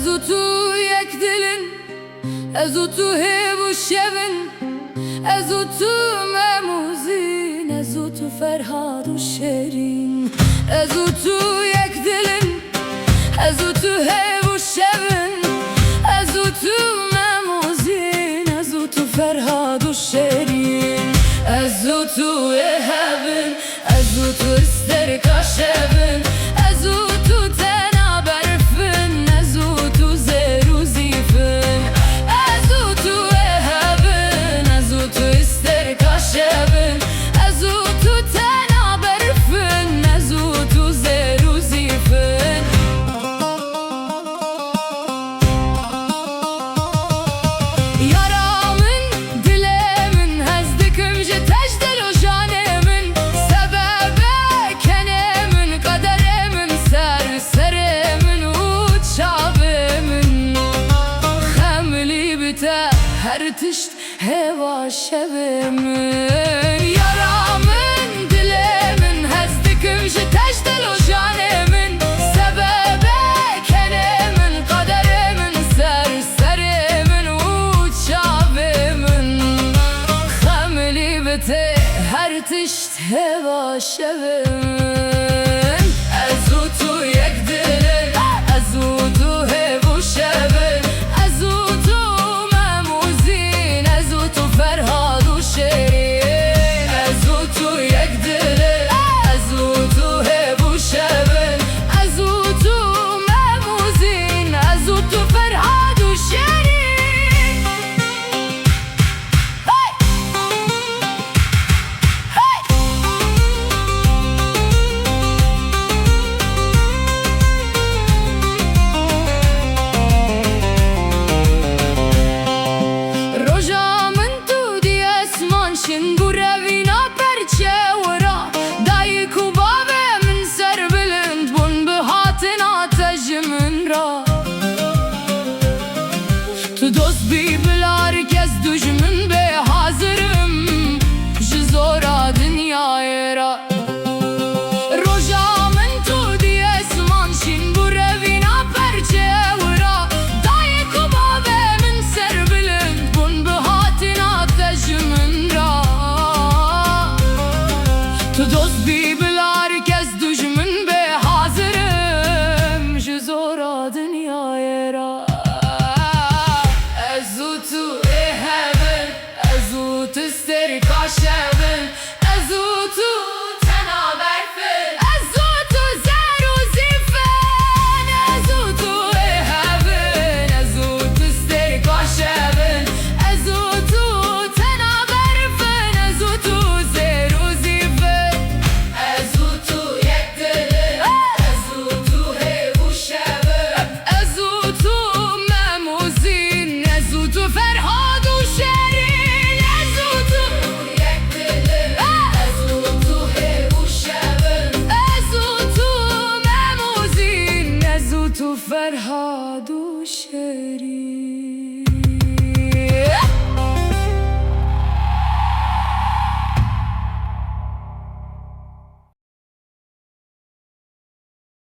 Ezutu yek dilin, ezutu hev şevin, ezutu memuzin, ezutu ferhad u şerin. Ezutu yek dilin, ezutu hev şevin, ezutu memuzin, ezutu ferhad u şerin. Ezutu ehevin, ezutu ister kaşevin, ezutu tena berfin, ezutu zeru zifin. Ezutu ehevin, ezutu ister kaşevin, ezutu tena berfin, ezutu zeru zifin. Yaramın, dilemin, hezdikim je tecdel o janemin, sebebe kenemin, kaderemin, seremin, uçavimin. Xemli bite her tişt heva şevimin. Yaramın, dilemin, hezdikim je tecdel o janemin, sebebe kenemin, kaderemin, seremin, uçavimin. Xemli bite her tişt heva şevimin. Ezutu yek dilin, ezutu hevu şevin, ezutu memuzin, ezutu ferhad u şerin. Ezutu yek dilin, ezutu hevu şevin, ezutu memuzin, ezutu ferhad u şerin. Hey! Hey! Rojamın tu di esman şin bu revina perçe vura, dayı kubave min ser bilind bun bihatin ateşimin ra. Tu dost bibilar kez düşmün be hazırım, ji zora dünyaya ra. Rojamın tu di esman şin bu revina perçe vura, dayı kubave min ser bilind bun bihatin ateşimin ra. Tu dost bibilar kez düşmün be hazırım, ji zora dünyaya ra. Ezutu ehevin, ezutu ister kaşevin, ezutu tena berfin, ezutu zeru zifin. Ezutu ehevin, ezutu ister kaşevin, ezutu tena berfin, ezutu zeru zifin. Ezutu yek dilin, ezutu hevu şevin, ezutu memuzin, ezutu ferhad u şerin. Ezutu yek dilin, ezutu hevu şevin, ezutu memuzin, ezutu ferhad u şerin.